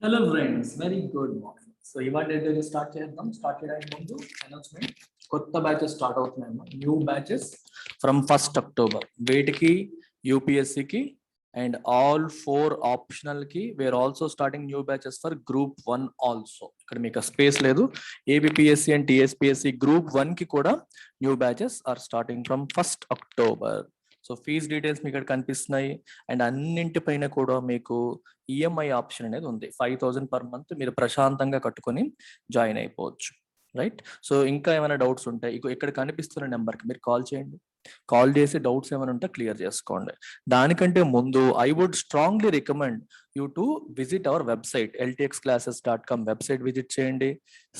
Hello friends, very good morning. So ఇవాళ date start చేద్దాం. Start చేయడానికి ముందు అనౌన్స్మెంట్, కొత్త బ్యాచెస్ స్టార్ట్ అవుతున్నాయమ్మా. New batches from 1st October వేటికి, యూపీఎస్సికి అండ్ ఆల్ 4 ఆప్షనల్ కి we're also starting new batches for group 1 also. ఇక్కడ మీకు స్పేస్ లేదు. ఏబిపిఎస్సి అండ్ టిఎస్పిఎస్సి గ్రూప్ 1 కి కూడా new batches are starting from 1st October. So fees details మీకు ఇక్కడ కనిపిస్తున్నాయి అండ్ అన్నింటిపైన కూడా మీకు ఈఎంఐ ఆప్షన్ అనేది ఉంది. 5,000 పర్ మంత్ మీరు ప్రశాంతంగా కట్టుకొని జాయిన్ అయిపోవచ్చు. రైట్. సో ఇంకా ఏమైనా డౌట్స్ ఉంటాయి, ఇక్కడ కనిపిస్తున్న నెంబర్కి మీరు కాల్ చేయండి. కాల్ చేసి డౌట్స్ ఏమైనా ఉంటే క్లియర్ చేసుకోండి. దానికంటే ముందు I would strongly recommend you to visit our website ltxclasses.com. Website visit చేయండి.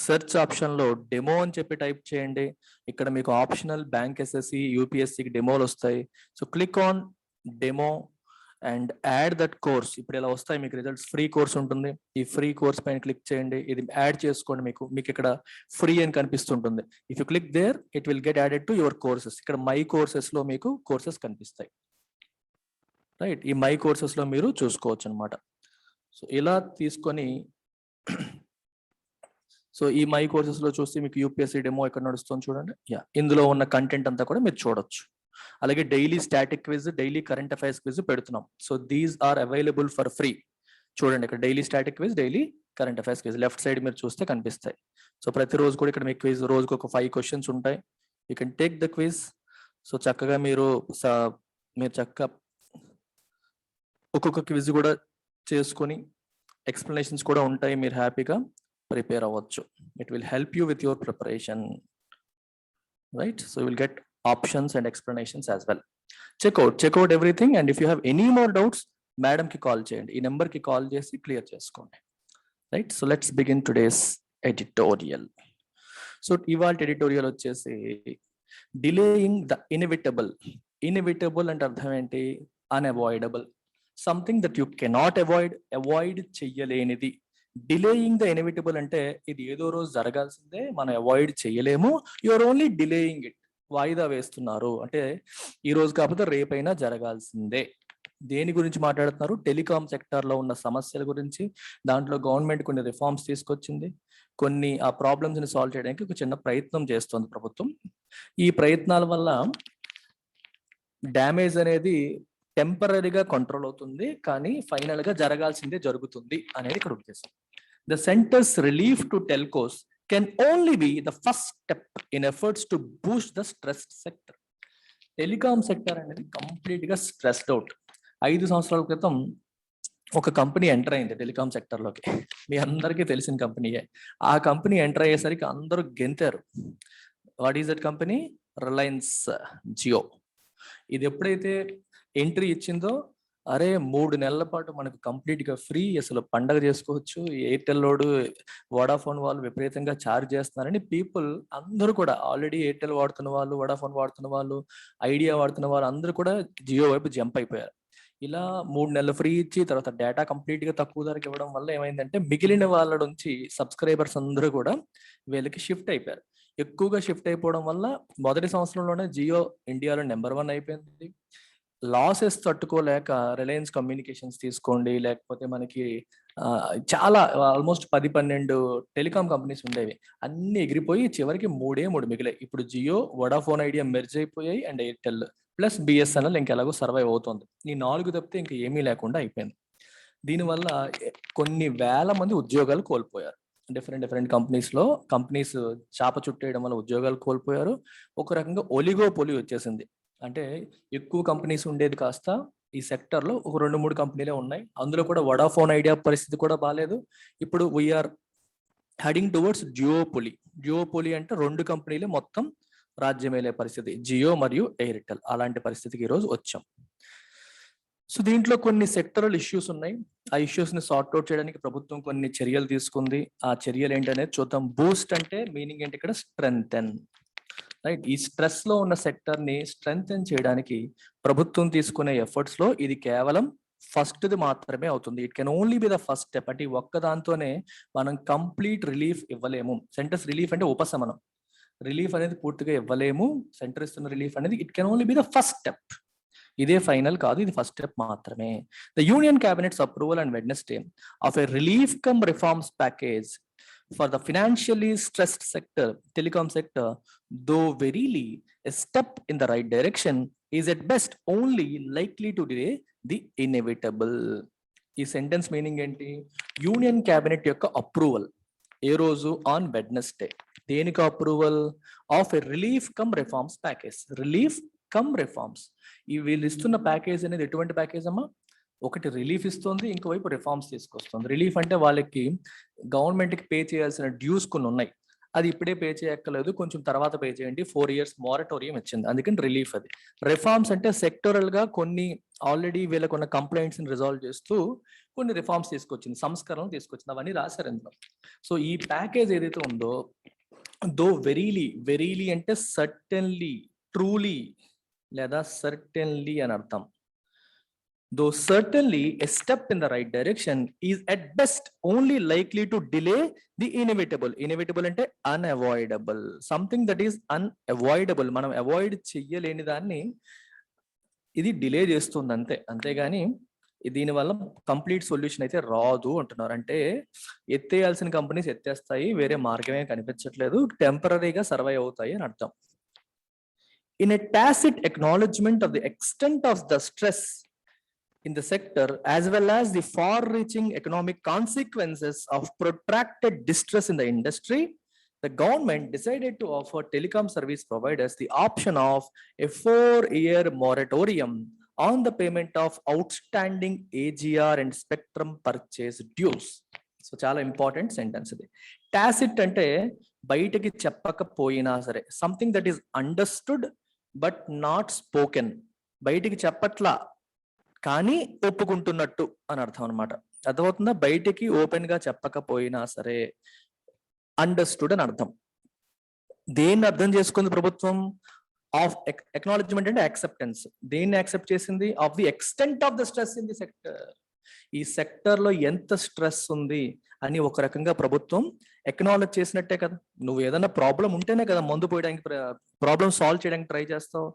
సెర్చ్ ఆప్షన్ లో డెమో అని చెప్పి టైప్ చేయండి. ఇక్కడ మీకు ఆప్షనల్ బ్యాంక్ ఎస్ఎస్సి యూపీఎస్సికి డెమోలు వస్తాయి. So click on demo and add that course. ఇప్పుడు ఇలా వస్తాయి మీకు రిజల్ట్స్. ఫ్రీ కోర్స్ ఉంటుంది. ఈ ఫ్రీ కోర్స్ పైన క్లిక్ చేయండి. ఇది యాడ్ చేసుకోండి. మీకు ఇక్కడ ఫ్రీ అని కనిపిస్తుంటుంది. If you click there it will get added to your courses. ఇక్కడ మై కోర్సెస్ లో మీకు కోర్సెస్ కనిపిస్తాయి. రైట్. ఈ మై కోర్సెస్ లో మీరు చూసుకోవచ్చు అనమాట. సో ఇలా తీసుకొని సో ఈ మై కోర్సెస్ లో చూస్తే మీకు యూపీఎస్సీ డెమో ఎక్కడ నడుస్తుంది చూడండి. ఇందులో ఉన్న కంటెంట్ అంతా కూడా మీరు చూడొచ్చు. అలాగే daily static quiz, daily current affairs quiz పెడుతున్నాం. So these are available for free. చూడండి ఇక్కడ daily static quiz, daily current affairs quiz left side మీరు చూస్తే కనిపిస్తాయి. సో ప్రతిరోజు కూడా ఇక్కడ మీకు క్విజ్ రోజుకు ఒక 5 క్వశ్చన్స్ ఉంటాయి. You can take the quiz. So చక్కగా మీరు చక్కగా ఒక్కొక్క క్విజ్ కూడా చేసుకొని ఎక్స్ప్లెనేషన్స్ కూడా ఉంటాయి. మీరు హ్యాపీగా ప్రిపేర్ అవ్వచ్చు. It will help you with your preparation. Right. So you will get options and explanations as well. Check out everything, and if you have any more doubts madam ki call cheyandi. ee number ki call chesi clear cheskondi. Right. So let's begin today's editorial. So ivalte editorial vachesi delaying the inevitable. Inevitable ante ardham enti unavoidable, something that you cannot avoid cheyalenidi. Delaying the inevitable అంటే ఇది ఏదో రోజు జరగాల్సిందే, మనం avoid చేయలేము. You are only delaying it. వాయిదా వేస్తున్నారు అంటే ఈ రోజు కాకపోతే రేపైనా జరగాల్సిందే. దేని గురించి మాట్లాడుతున్నారు? టెలికాం సెక్టర్ లో ఉన్న సమస్యల గురించి. దాంట్లో గవర్నమెంట్ కొన్ని రిఫార్మ్స్ తీసుకొచ్చింది. కొన్ని ఆ ప్రాబ్లమ్స్ ని సాల్వ్ చేయడానికి ఒక చిన్న ప్రయత్నం చేస్తుంది ప్రభుత్వం. ఈ ప్రయత్నాల వల్ల డ్యామేజ్ అనేది టెంపరీగా కంట్రోల్ అవుతుంది, కానీ ఫైనల్ గా జరగాల్సిందే జరుగుతుంది అనేది ఇక్కడ ఉద్దేశం. The centres relief to telcos can only be the first step in efforts to boost the stressed sector. Telecom sector అనేది కంప్లీట్ గా స్ట్రెస్డ్ అవుట్. 5 సంవత్సరాల క్రితం ఒక కంపెనీ ఎంటర్ అయింది టెలికాం సెక్టర్ లోకి. మీ అందరికీ తెలిసిన కంపెనీయే. ఆ కంపెనీ ఎంటర్ అయ్యేసరికి అందరూ గెంతారు. What is that company? Reliance Jio. ఇది ఎప్పుడైతే ఎంట్రీ ఇచ్చిందో, అరే 3 నెలల పాటు మనకు కంప్లీట్ గా ఫ్రీ, అసలు పండగ చేసుకోవచ్చు. ఎయిర్టెల్ లోడు, వోడాఫోన్ వాళ్ళు విపరీతంగా ఛార్జ్ చేస్తున్నారని పీపుల్ అందరూ కూడా, ఆల్రెడీ ఎయిర్టెల్ వాడుతున్న వాళ్ళు, వోడాఫోన్ వాడుతున్న వాళ్ళు, ఐడియా వాడుతున్న వాళ్ళు అందరూ కూడా జియో వైపు జంప్ అయిపోయారు. ఇలా 3 నెలలు ఫ్రీ ఇచ్చి తర్వాత డేటా కంప్లీట్ గా తక్కువ ధరకి ఇవ్వడం వల్ల ఏమైందంటే మిగిలిన వాళ్ళ నుంచి సబ్స్క్రైబర్స్ అందరూ కూడా వీళ్ళకి షిఫ్ట్ అయిపోయారు. ఎక్కువగా షిఫ్ట్ అయిపోవడం వల్ల మొదటి సంవత్సరంలోనే జియో ఇండియాలో నెంబర్ 1 అయిపోయింది. లాసెస్ తట్టుకోలేక రిలయన్స్ కమ్యూనికేషన్స్ తీసుకోండి, లేకపోతే మనకి చాలా ఆల్మోస్ట్ 10-12 టెలికాం కంపెనీస్ ఉండేవి. అన్ని ఎగిరిపోయి చివరికి 3 మిగిలాయి. ఇప్పుడు జియో, వోడాఫోన్ ఐడియా మెర్జ్ అయిపోయాయి అండ్ ఎయిర్టెల్ ప్లస్ బిఎస్ఎన్ఎల్ ఇంకెలాగో సర్వైవ్ అవుతుంది. ఈ 4 తప్పితే ఇంకా ఏమీ లేకుండా అయిపోయింది. దీనివల్ల కొన్ని వేల మంది ఉద్యోగాలు కోల్పోయారు. డిఫరెంట్ కంపెనీస్ చాప చుట్టేయడం వల్ల ఉద్యోగాలు కోల్పోయారు. ఒక రకంగా ఒలిగోపోలి వచ్చేసింది. అంటే ఎక్కువ కంపెనీస్ ఉండేది కాస్త ఈ సెక్టర్ లో ఒక 2-3 కంపెనీలే ఉన్నాయి. అందులో కూడా వోడాఫోన్ ఐడియా పరిస్థితి కూడా బాగాలేదు. ఇప్పుడు వీఆర్ హెడింగ్ టువర్డ్స్ జియోపోలి అంటే 2 కంపెనీలే మొత్తం రాజ్యమేలే పరిస్థితి, జియో మరియు ఎయిర్టెల్. అలాంటి పరిస్థితికి ఈ రోజు వచ్చాం. సో దీంట్లో కొన్ని సెక్టరల్ ఇష్యూస్ ఉన్నాయి. ఆ ఇష్యూస్ ని సార్ట్అవుట్ చేయడానికి ప్రభుత్వం కొన్ని చర్యలు తీసుకుంది. ఆ చర్యలు ఏంటనేది చూద్దాం. బూస్ట్ అంటే మీనింగ్ ఏంటి ఇక్కడ? స్ట్రెంగ్తెన్. రైట్. ఈ స్ట్రెస్ లో ఉన్న సెక్టర్ ని స్ట్రెంగ్తెన్ చేయడానికి ప్రభుత్వం తీసుకునే ఎఫర్ట్స్ లో ఇది కేవలం ఫస్ట్ ది మాత్రమే అవుతుంది. It can only be the first step. అంటే ఒక్క దాంతోనే మనం కంప్లీట్ రిలీఫ్ ఇవ్వలేము. సెంటర్స్ రిలీఫ్ అంటే ఉపశమనం. రిలీఫ్ అనేది పూర్తిగా ఇవ్వలేము. సెంటర్ ఇస్తున్న రిలీఫ్ అనేది it can only be the first step. ఇదే ఫైనల్ కాదు, ఇది ఫస్ట్ స్టెప్ మాత్రమే. The union cabinets approval and Wednesday of a relief cum reforms package for the financially stressed sector, telecom sector, though verily a step in the right direction, is at best only likely to delay the inevitable. ఈ sentence meaning ఏంటి? Union cabinet యొక్క approval ఏ రోజు? On Wednesday. దేనికి approval? Of a relief cum reforms package. Relief cum reforms. ఈ వీళ్ళు ఇస్తున్న package అనేది ఎటువంటి ప్యాకేజ్ అమ్మా? ఒకటి రిలీఫ్ ఇస్తుంది, ఇంకోవైపు రిఫార్మ్స్ తీసుకొస్తుంది. రిలీఫ్ అంటే వాళ్ళకి గవర్నమెంట్కి పే చేయాల్సిన డ్యూస్ కొన్ని ఉన్నాయి, అది ఇప్పుడే పే చేయక్కర్లేదు, కొంచెం తర్వాత పే చేయండి, 4 years మారటోరియం ఇచ్చింది, అందుకని రిలీఫ్ అది. రిఫార్మ్స్ అంటే సెక్టరల్ గా కొన్ని ఆల్రెడీ వీళ్ళకున్న కంప్లైంట్స్ ని రిజాల్వ్ చేస్తూ కొన్ని రిఫార్మ్స్ తీసుకొచ్చింది, సంస్కరణలు తీసుకొచ్చింది, అవన్నీ రాశారు ఇందులో. సో ఈ ప్యాకేజ్ ఏదైతే ఉందో, దో వెరీలీ, వెరీలీ అంటే సర్టెన్లీ, ట్రూలీ లేదా సర్టెన్లీ అని అర్థం. Though certainly a step in the right direction, is at best only likely to delay the inevitable. Inevitable ante unavoidable, something that is unavoidable, మనం avoid చెయ్యలేని దాన్ని ఇది delay చేస్తుంది అంతే, అంతేగాని దీనివల్ల కంప్లీట్ సొల్యూషన్ అయితే రాదు అంటున్నారు. అంటే ఎత్తేయాల్సిన కంపెనీస్ ఎత్తేస్తాయి, వేరే మార్గమే కనిపించట్లేదు, టెంపరీగా సర్వైవ్ అవుతాయి అని అర్థం. In a tacit acknowledgement of the extent of the stress in the sector, as well as the far-reaching economic consequences of protracted distress in the industry, the government decided to offer telecom service providers the option of a 4-year moratorium on the payment of outstanding AGR and spectrum purchase dues. So చాలా important sentence ఇది. Tacit అంటే బయటకి చెప్పకపోయినా సరే, something that is understood but not spoken. బయటికి చెప్పట్లా కానీ ఒప్పుకుంటున్నట్టు అని అర్థం అనమాట. అర్థమవుతుందా? బయటికి ఓపెన్ గా చెప్పకపోయినా సరే అండర్స్టూడ్ అని అర్థం. దేన్ని అర్థం చేసుకుంది ప్రభుత్వం? ఆఫ్ ఎక్నాలజ్మెంట్ అంటే యాక్సెప్టెన్స్. దేన్ని యాక్సెప్ట్ చేసింది? Of the extent of the stress in the sector. ఈ సెక్టర్ లో ఎంత స్ట్రెస్ ఉంది అని ఒక రకంగా ప్రభుత్వం ఎక్నాలజ్ చేసినట్టే కదా. నువ్వు ఏదైనా ప్రాబ్లం ఉంటేనే కదా మందు పోయడానికి, ప్రాబ్లం సాల్వ్ చేయడానికి ట్రై చేస్తావు.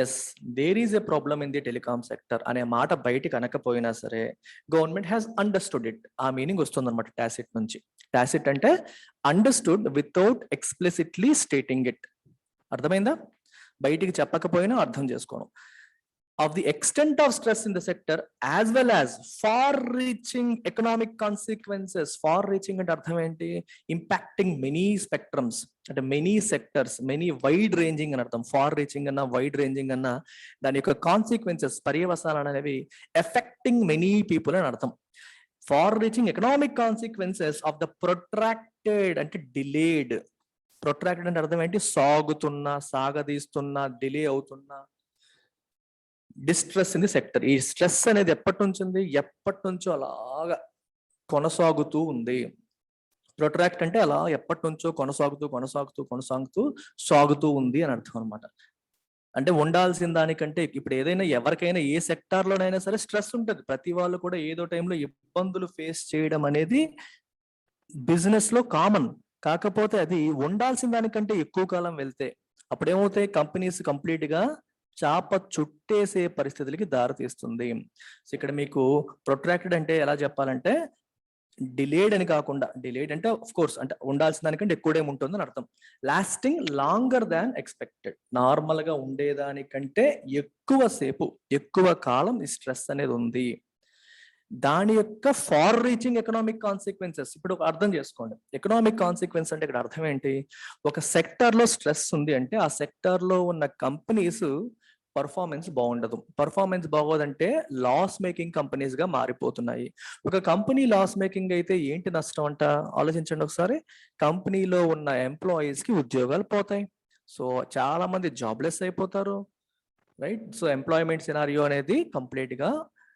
Yes, there is a problem in the telecom sector అనే మాట బయటికి అనకపోయినా సరే గవర్నమెంట్ హ్యాస్ అండర్స్టూడ్ ఇట్. ఆ మీనింగ్ వస్తుంది అనమాట టాసిట్ నుంచి. టాసిట్ అంటే understood without explicitly stating it. అర్థమైందా? బయటికి చెప్పకపోయినా అర్థం చేసుకోవడం. Of the extent of stress in the sector, as well as far-reaching economic consequences. Far-reaching అంటే అర్థం ఏంటి? ఇంపాక్టింగ్ మెనీ స్పెక్ట్రమ్స్ అంటే many sectors, many wide ranging అని అర్థం. ఫార్-రీచింగ్ అన్నా వైడ్ రేంజింగ్ అన్నా దాని యొక్క కాన్సిక్వెన్సెస్, పర్యవసానాలు అనేవి ఎఫెక్టింగ్ మెనీ పీపుల్ అని అర్థం. Far-reaching economic consequences of the protracted అంటే డిలేడ్. ప్రొట్రాక్టెడ్ అంటే అర్థం ఏంటి? సాగుతున్నా, సాగదీస్తున్నా, డిలే అవుతున్నా డిస్ట్రెస్ ఇన్ ది సెక్టర్. ఈ స్ట్రెస్ అనేది ఎప్పటి నుంచి ఉంది? ఎప్పటి నుంచో అలాగా కొనసాగుతూ ఉంది. ప్రొట్రాక్ట్ అంటే అలా ఎప్పటి నుంచో సాగుతూ ఉంది అని అర్థం అనమాట. అంటే ఉండాల్సిన దానికంటే ఇప్పుడు ఏదైనా ఎవరికైనా ఏ సెక్టార్ లోనైనా సరే స్ట్రెస్ ఉంటుంది. ప్రతి వాళ్ళు కూడా ఏదో టైంలో ఇబ్బందులు ఫేస్ చేయడం అనేది బిజినెస్ లో కామన్. కాకపోతే అది ఉండాల్సిన దానికంటే ఎక్కువ కాలం వెళ్తే అప్పుడు ఏమవుతాయి? కంపెనీస్ కంప్లీట్ గా చాప చుట్టేసే పరిస్థితులకి దారితీస్తుంది. సో ఇక్కడ మీకు ప్రొట్రాక్టెడ్ అంటే ఎలా చెప్పాలంటే డిలేడ్ అని కాకుండా, డిలేడ్ అంటే ఆఫ్ కోర్స్ అంటే ఉండాల్సిన దానికంటే ఎక్కువ ఉంటుందని అర్థం. Lasting longer than expected. Normal గా ఉండేదానికంటే ఎక్కువ కాలం ఈ స్ట్రెస్ అనేది ఉంది. దాని యొక్క ఫార్ రీచింగ్ ఎకనామిక్ కాన్సిక్వెన్సెస్ ఇప్పుడు అర్థం చేసుకోండి. ఎకనామిక్ కాన్సిక్వెన్స్ అంటే ఇక్కడ అర్థం ఏంటి? ఒక సెక్టర్ లో స్ట్రెస్ ఉంది అంటే ఆ సెక్టర్ లో ఉన్న కంపెనీస్ పర్ఫార్మెన్స్ బాగుండదు. పర్ఫార్మెన్స్ బాగోదంటే లాస్ మేకింగ్ కంపెనీస్ గా మారిపోతున్నాయి. ఒక కంపెనీ లాస్ మేకింగ్ అయితే ఏంటి నష్టం అంట? ఆలోచించండి ఒకసారి. కంపెనీలో ఉన్న ఎంప్లాయీస్ కి ఉద్యోగాలు పోతాయి. సో చాలా మంది జాబ్లెస్ అయిపోతారు, రైట్? సో ఎంప్లాయ్మెంట్ సినారియో అనేది కంప్లీట్ గా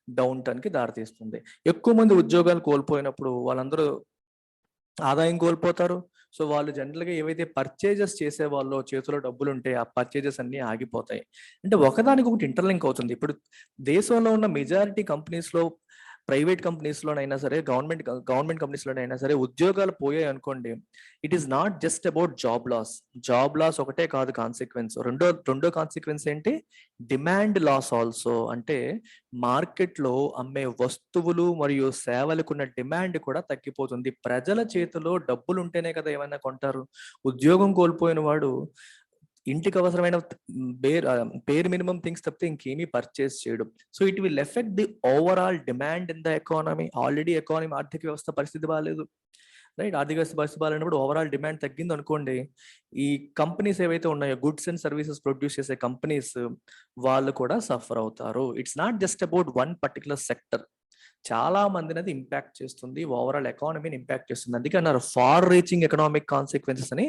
డౌన్ టర్న్ కి దారితీస్తుంది. ఎక్కువ మంది ఉద్యోగాలు కోల్పోయినప్పుడు వాళ్ళందరూ ఆదాయం కోల్పోతారు. సో వాళ్ళు జనరల్ గా ఏవైతే పర్చేజెస్ చేసే వాళ్ళు చేతిలో డబ్బులు ఉంటే ఆ పర్చేజెస్ అన్ని ఆగిపోతాయి. అంటే ఒకదానికి ఒకటి ఇంటర్లింక్ అవుతుంది. ఇప్పుడు దేశంలో ఉన్న మెజారిటీ కంపెనీస్ లో ప్రైవేట్ కంపెనీస్లోనైనా సరే, గవర్నమెంట్ కంపెనీస్లోనైనా సరే ఉద్యోగాలు పోయాయి అనుకోండి, it is not just about job loss ఒకటే కాదు కాన్సిక్వెన్స్. రెండో కాన్సిక్వెన్స్ ఏంటి? Demand loss also. అంటే మార్కెట్లో అమ్మే వస్తువులు మరియు సేవలకున్న డిమాండ్ కూడా తగ్గిపోతుంది. ప్రజల చేతిలో డబ్బులు ఉంటేనే కదా ఏమైనా కొంటారు. ఉద్యోగం కోల్పోయిన వాడు ఇంటికి అవసరమైన పేర్ మినిమం థింగ్స్ తప్పితే ఇంకేమీ పర్చేస్ చేయడం. So it will effect the overall demand in the economy. Already economy ఆర్థిక వ్యవస్థ పరిస్థితి బాగాలేదు, రైట్? ఆర్థిక వ్యవస్థ పరిస్థితి బాగాలేనప్పుడు ఓవరాల్ డిమాండ్ తగ్గింది అనుకోండి, ఈ కంపెనీస్ ఏవైతే ఉన్నాయో, గుడ్స్ అండ్ సర్వీసెస్ ప్రొడ్యూస్ చేసే కంపెనీస్, వాళ్ళు కూడా సఫర్ అవుతారు. It's not just about one particular sector, చాలా మందిని అది ఇంపాక్ట్ చేస్తుంది, ఓవరాల్ ఎకానమీని ఇంపాక్ట్ చేస్తుంది. అందుకే అన్నారు ఫార్ రీచింగ్ ఎకనామిక్ కాన్సిక్వెన్సెస్ అని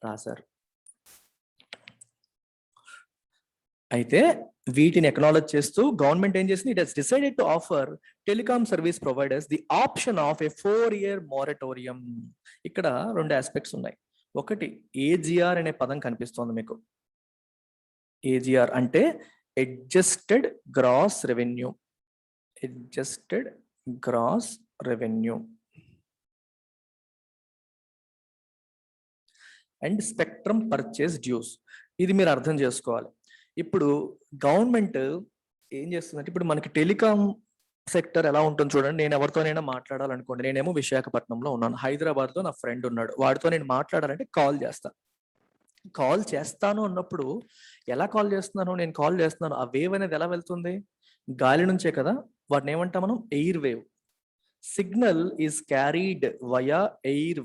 రాశారు. అయితే వీటిని ఎక్నాలజ్ చేస్తూ గవర్నమెంట్ ఏం చేసింది? It has decided to offer telecom service providers the option of A 4-year moratorium. ఇక్కడ 2 ఆస్పెక్ట్స్ ఉన్నాయి. ఒకటి, ఏజిఆర్ అనే పదం కనిపిస్తోంది మీకు. ఏజిఆర్ అంటే adjusted gross revenue. Adjusted gross revenue and spectrum purchase dues. ఇది మీరు అర్థం చేసుకోవాలి. ఇప్పుడు గవర్నమెంట్ ఏం చేస్తుందంటే, ఇప్పుడు మనకి టెలికాం సెక్టర్ ఎలా ఉంటుంది చూడండి. నేను ఎవరితోనైనా మాట్లాడాలనుకోండి, నేనేమో విశాఖపట్నంలో ఉన్నాను, హైదరాబాద్లో నా ఫ్రెండ్ ఉన్నాడు, వాడితో నేను మాట్లాడాలంటే కాల్ చేస్తాను అన్నప్పుడు ఎలా కాల్ చేస్తున్నాను? నేను కాల్ చేస్తున్నాను, ఆ వేవ్ అనేది ఎలా వెళ్తుంది? గాలి నుంచే కదా. వాటిని ఏమంటాం మనం? Air wave. Signal is carried via air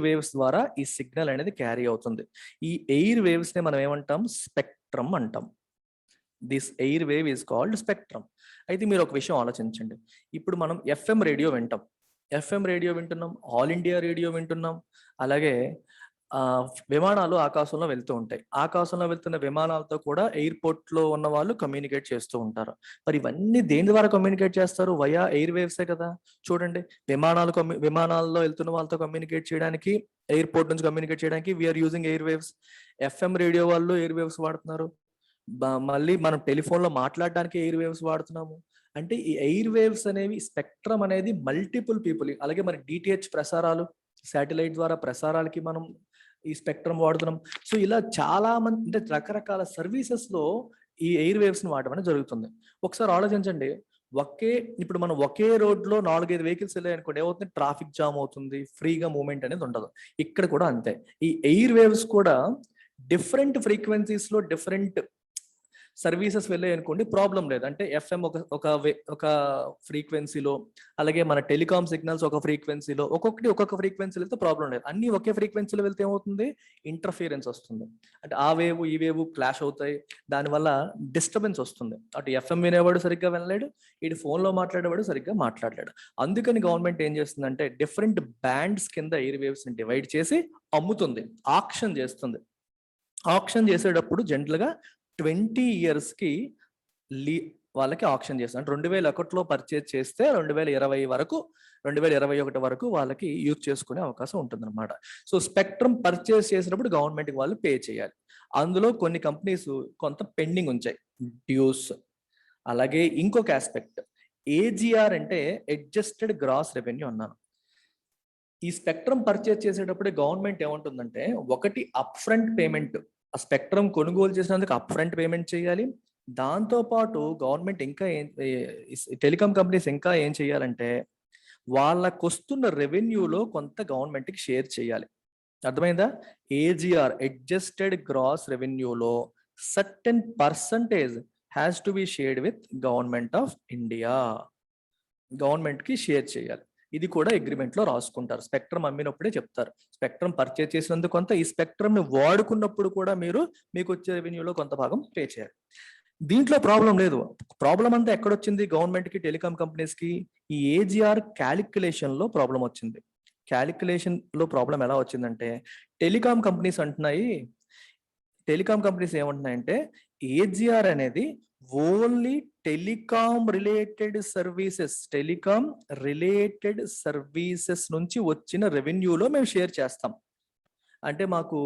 waves ద్వారా ఈ సిగ్నల్ అనేది క్యారీ అవుతుంది. ఈ ఎయిర్ వేవ్స్ ని మనం ఏమంటాం? స్పెక్ట్రమ్ అంటాం. This air wave is called spectrum. అయితే మీరు ఒక విషయం ఆలోచించండి. ఇప్పుడు మనం ఎఫ్ఎం రేడియో వింటున్నాం, ఆల్ ఇండియా రేడియో వింటున్నాం, అలాగే విమానాలు ఆకాశంలో వెళ్తూ ఉంటాయి. ఆకాశంలో వెళ్తున్న విమానాలతో కూడా ఎయిర్పోర్ట్ లో ఉన్న వాళ్ళు కమ్యూనికేట్ చేస్తూ ఉంటారు. మరి ఇవన్నీ దేని ద్వారా కమ్యూనికేట్ చేస్తారు? వయా ఎయిర్ వేవ్సే కదా. చూడండి, విమానాల్లో వెళ్తున్న వాళ్ళతో కమ్యూనికేట్ చేయడానికి, ఎయిర్పోర్ట్ నుంచి కమ్యూనికేట్ చేయడానికి we're using air waves. FM radio వాళ్ళు ఎయిర్ వేవ్స్ వాడుతున్నారు. మళ్ళీ మనం టెలిఫోన్ లో మాట్లాడడానికి ఎయిర్ వేవ్స్ వాడుతున్నాము. అంటే ఈ ఎయిర్ వేవ్స్ అనేవి, స్పెక్ట్రమ్ అనేది మల్టిపుల్ పీపుల్, అలాగే మరి డిటిహెచ్ ప్రసారాలు, శాటిలైట్ ద్వారా ప్రసారాలకి మనం ఈ స్పెక్ట్రమ్ వాడుతున్నాం. సో ఇలా చాలా మంది, అంటే రకరకాల సర్వీసెస్ లో ఈ ఎయిర్ వేవ్స్ ని వాడడం జరుగుతుంది. ఒకసారి ఆలోచించండి, ఇప్పుడు మనం ఒకే రోడ్ లో 4-5 వెహికల్స్ వెళ్ళాయి అనుకోండి, ఏమవుతుంది? ట్రాఫిక్ జామ్ అవుతుంది, ఫ్రీగా మూవ్మెంట్ అనేది ఉండదు. ఇక్కడ కూడా అంతే. ఈ ఎయిర్ వేవ్స్ కూడా డిఫరెంట్ ఫ్రీక్వెన్సీస్ లో డిఫరెంట్ సర్వీసెస్ వెళ్ళాయి అనుకోండి, ప్రాబ్లం లేదు. అంటే ఎఫ్ఎం ఒక ఫ్రీక్వెన్సీలో, అలాగే మన టెలికాం సిగ్నల్స్ ఒక ఫ్రీక్వెన్సీలో, ఒక్కొక్క ఫ్రీక్వెన్సీలో వెళ్తే ప్రాబ్లం లేదు. అన్ని ఒకే ఫ్రీక్వెన్సీలో వెళ్తే ఏమవుతుంది? ఇంటర్ఫియరెన్స్ వస్తుంది. అంటే ఆ వేవ్ ఈ వేవ్ క్లాష్ అవుతాయి, దానివల్ల డిస్టర్బెన్స్ వస్తుంది. అటు ఎఫ్ఎం వినేవాడు సరిగ్గా వినలేడు, ఇటు ఫోన్లో మాట్లాడేవాడు సరిగ్గా మాట్లాడలేడు. అందుకని గవర్నమెంట్ ఏం చేస్తుందంటే, డిఫరెంట్ బ్యాండ్స్ కింద ఎయిర్ వేవ్స్ ని డివైడ్ చేసి అమ్ముతుంది, ఆక్షన్ చేస్తుంది. ఆక్షన్ చేసేటప్పుడు జనరల్గా 20 years కి వాళ్ళకి ఆప్షన్ చేస్తాం. అంటే 2001లో పర్చేజ్ చేస్తే 2021 వరకు వాళ్ళకి యూజ్ చేసుకునే అవకాశం ఉంటుంది అనమాట. సో స్పెక్ట్రమ్ పర్చేజ్ చేసినప్పుడు గవర్నమెంట్ వాళ్ళు పే చేయాలి. అందులో కొన్ని కంపెనీస్ కొంత పెండింగ్ ఉంచాయి, డ్యూస్. అలాగే ఇంకొక ఆస్పెక్ట్, ఏజిఆర్ అంటే అడ్జస్టెడ్ గ్రాస్ రెవెన్యూ అన్నాను. ఈ స్పెక్ట్రమ్ పర్చేజ్ చేసేటప్పుడే గవర్నమెంట్ ఏమంటుందంటే, ఒకటి అప్ ఫ్రంట్ పేమెంట్, ఆ స్పెక్ట్రమ్ కొనుగోలు చేసినందుకు అప్ ఫ్రంట్ పేమెంట్ చేయాలి. దాంతో పాటు గవర్నమెంట్ ఇంకా టెలికాం కంపెనీస్ ఇంకా ఏం చేయాలంటే, వాళ్ళకు వస్తున్న రెవెన్యూలో కొంత గవర్నమెంట్కి షేర్ చేయాలి. అర్థమైందా? ఏజిఆర్ అడ్జస్టెడ్ గ్రాస్ రెవెన్యూలో certain percentage has to be shared with government of India. గవర్నమెంట్కి షేర్ చేయాలి. ఇది కూడా అగ్రిమెంట్ లో రాసుకుంటారు. స్పెక్ట్రమ్ అమ్మినప్పుడే చెప్తారు, స్పెక్ట్రమ్ పర్చేజ్ చేసినందుకు కొంత, ఈ స్పెక్ట్రమ్ ని వాడుకున్నప్పుడు కూడా మీకు వచ్చే రెవెన్యూలో కొంత భాగం పే చేయాలి. దీంట్లో ప్రాబ్లం లేదు. ప్రాబ్లం అంతా ఎక్కడొచ్చింది? గవర్నమెంట్ కి, టెలికాం కంపెనీస్ కి ఈ ఏజిఆర్ క్యాలిక్యులేషన్ లో ప్రాబ్లం వచ్చింది. క్యాలిక్యులేషన్ లో ప్రాబ్లం ఎలా వచ్చిందంటే, టెలికాం కంపెనీస్ ఏమంటున్నాయంటే, ఏజిఆర్ అనేది ఓన్లీ టెలికాం రిలేటెడ్ సర్వీసెస్ నుంచి వచ్చిన రెవెన్యూలో మేము షేర్ చేస్తాం. అంటే మాకు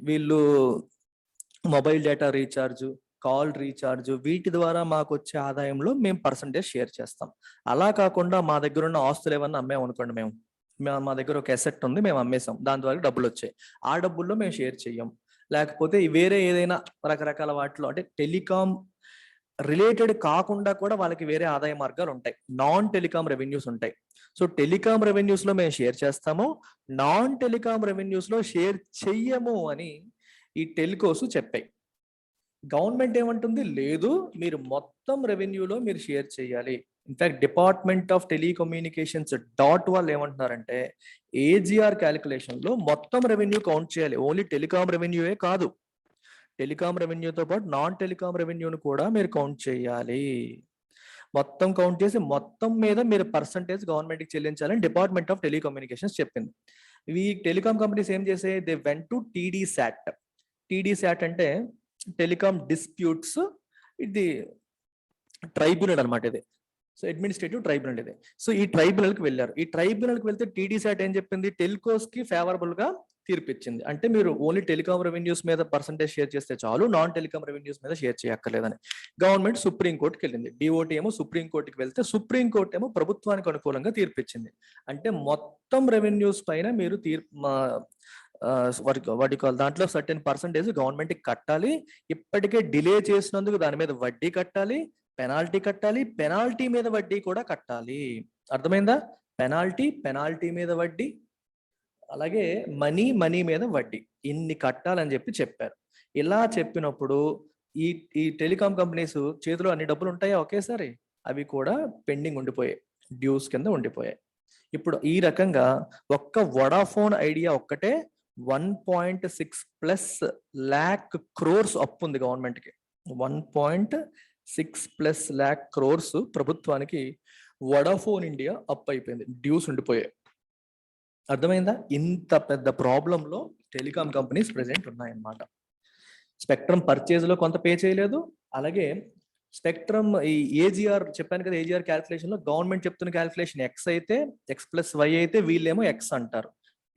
వీళ్ళు mobile data recharge, call recharge, వీటి ద్వారా మాకు వచ్చే ఆదాయంలో మేము పర్సంటేజ్ షేర్ చేస్తాం. అలా కాకుండా మా దగ్గర ఉన్న ఆస్తులు ఏమన్నా అమ్మాం అనుకోండి, మా దగ్గర ఒక అసెట్ ఉంది, మేము అమ్మేసాం, దాని ద్వారా డబ్బులు వచ్చాయి, ఆ డబ్బుల్లో మేము షేర్ చెయ్యం. లేకపోతే వేరే ఏదైనా రకరకాల వాటిలో అంటే టెలికాం రిలేటెడ్ కాకుండా కూడా వాళ్ళకి వేరే ఆదాయ మార్గాలు ఉంటాయి, నాన్ టెలికాం రెవెన్యూస్ ఉంటాయి. సో టెలికాం రెవెన్యూస్ లో మేము షేర్ చేస్తాము, నాన్ టెలికాం రెవెన్యూస్ లో షేర్ చెయ్యము అని ఈ టెలికోస్ చెప్పాయి. గవర్నమెంట్ ఏమంటుంది, లేదు మీరు మొత్తం రెవెన్యూలో మీరు షేర్ చేయాలి. ఇన్ఫాక్ట్ డిపార్ట్మెంట్ ఆఫ్ టెలికమ్యూనికేషన్స్ వాళ్ళు ఏమంటున్నారంటే ఏజీఆర్ క్యాలిక్యులేషన్ లో మొత్తం రెవెన్యూ కౌంట్ చేయాలి, ఓన్లీ టెలికాం రెవెన్యూయే కాదు, టెలికాం రెవెన్యూతో పాటు నాన్ టెలికాం రెవెన్యూను కూడా మీరు కౌంట్ చేయాలి. మొత్తం కౌంట్ చేసి మొత్తం మీద మీరు పర్సంటేజ్ గవర్నమెంట్కి చెల్లించాలని డిపార్ట్మెంట్ ఆఫ్ టెలికమ్యూనికేషన్స్ చెప్పింది. ఈ టెలికాం కంపెనీస్ ఏం చేసాయి, they went to TD SAT. TD SAT అంటే టెలికాం డిస్ప్యూట్స్, ఇది ట్రైబ్యునల్ అనమాట ఇది. సో అడ్మినిస్ట్రేటివ్ ట్రైబ్యునల్ ఇది. సో ఈ ట్రైబ్యునల్కి వెళ్ళారు. ఈ ట్రైబ్యునల్కి వెళ్తే టీడీ శాట్ ఏం చెప్పింది, టెలికోస్ కి ఫేవరబుల్ గా తీర్పిచ్చింది. అంటే మీరు ఓన్లీ టెలికాం రెవెన్యూస్ మీద పర్సంటేజ్ షేర్ చేస్తే చాలు, నాన్ టెలికాం రెవెన్యూస్ మీద షేర్ చేయక్కర్లేదని. గవర్నమెంట్ సుప్రీంకోర్టుకి వెళ్ళింది, డిఓటి ఏమో సుప్రీంకోర్టుకి వెళ్తే సుప్రీంకోర్టు ఏమో ప్రభుత్వానికి అనుకూలంగా తీర్పిచ్చింది. అంటే మొత్తం రెవెన్యూస్ పైన మీరు వాటి దాంట్లో సర్టెన్ పర్సంటేజ్ గవర్నమెంట్ కి కట్టాలి. ఇప్పటికే డిలే చేసినందుకు దాని మీద వడ్డీ కట్టాలి, పెనాల్టీ కట్టాలి, పెనాల్టీ మీద వడ్డీ కూడా కట్టాలి. అర్థమైందా? పెనాల్టీ మీద వడ్డీ, అలాగే మనీ మీద వడ్డీ, ఇన్ని కట్టాలని చెప్పారు. ఇలా చెప్పినప్పుడు ఈ టెలికాం కంపెనీస్ చేతిలో అన్ని డబ్బులు ఉంటాయా ఒకేసారి? అవి కూడా పెండింగ్ ఉండిపోయాయి, డ్యూస్ కింద ఉండిపోయాయి. ఇప్పుడు ఈ రకంగా ఒక్క వడాఫోన్ ఐడియా ఒక్కటే 1.6+ lakh crores అప్పు ఉంది గవర్నమెంట్కి. 1.6+ lakh crores ప్రభుత్వానికి వడాఫోన్ ఇండియా అప్పు అయిపోయింది, డ్యూస్ ఉండిపోయాయి. అర్థమైందా? ఇంత పెద్ద ప్రాబ్లంలో టెలికాం కంపెనీస్ ప్రెసెంట్ ఉన్నాయన్నమాట. స్పెక్ట్రమ్ పర్చేజ్ లో కొంత పే చేయలేదు, అలాగే స్పెక్ట్రమ్ ఈ ఏజీఆర్ చెప్పాను కదా, ఏజీఆర్ క్యాల్కులేషన్ లో గవర్నమెంట్ చెప్తున్న క్యాల్కులేషన్ ఎక్స్ అయితే X+Y అయితే వీళ్ళేమో ఎక్స్ అంటారు.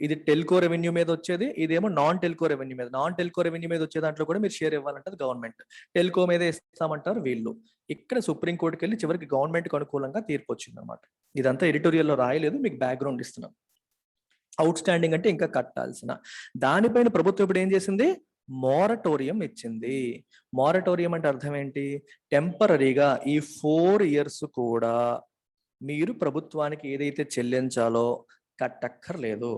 ఇది టెల్కో రెవెన్యూ మీద వచ్చేది, ఇదేమో నాన్ టెల్కో రెవెన్యూ మీద. నాన్ టెల్కో రెవెన్యూ మీద వచ్చే దాంట్లో కూడా మీరు షేర్ ఇవ్వాలంటే గవర్నమెంట్, టెల్కో మీద ఇస్తామంటారు వీళ్ళు. ఇక్కడ సుప్రీంకోర్టుకి వెళ్ళి చివరికి గవర్నమెంట్కి అనుకూలంగా తీర్పు వచ్చింది అనమాట. ఇదంతా ఎడిటోరియల్లో రాయలేదు, మీకు బ్యాక్గ్రౌండ్ ఇస్తున్నాం. అవుట్ స్టాండింగ్ అంటే ఇంకా కట్టాల్సిన దానిపైన ప్రభుత్వం ఇప్పుడు ఏం చేసింది, మోరటోరియం ఇచ్చింది. మోరటోరియం అంటే అర్థం ఏంటి, టెంపరీగా ఈ 4 years కూడా మీరు ప్రభుత్వానికి ఏదైతే చెల్లించాలో కట్టక్కర్లేదు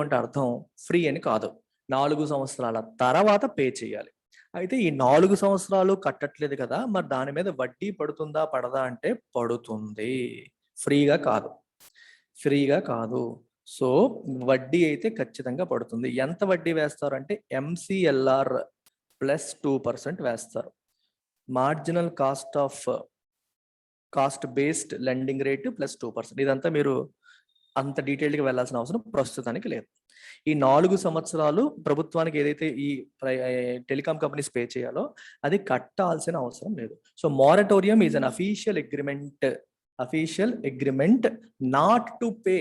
అంటే అర్థం ఫ్రీ అని కాదు, 4 సంవత్సరాల తర్వాత పే చేయాలి. అయితే ఈ 4 సంవత్సరాలు కట్టట్లేదు కదా, మరి దాని మీద వడ్డీ పడుతుందా పడదా అంటే పడుతుంది, ఫ్రీగా కాదు. సో వడ్డీ అయితే ఖచ్చితంగా పడుతుంది. ఎంత వడ్డీ వేస్తారు అంటే MCLR +2% వేస్తారు, marginal cost based lending rate +2%. ఇదంతా మీరు అంత డీటెయిల్గా వెళ్ళాల్సిన అవసరం ప్రస్తుతానికి లేదు. ఈ 4 సంవత్సరాలు ప్రభుత్వానికి ఏదైతే ఈ టెలికాం కంపెనీస్ పే చేయాలో అది కట్టాల్సిన అవసరం లేదు. So moratorium is an official agreement not to pay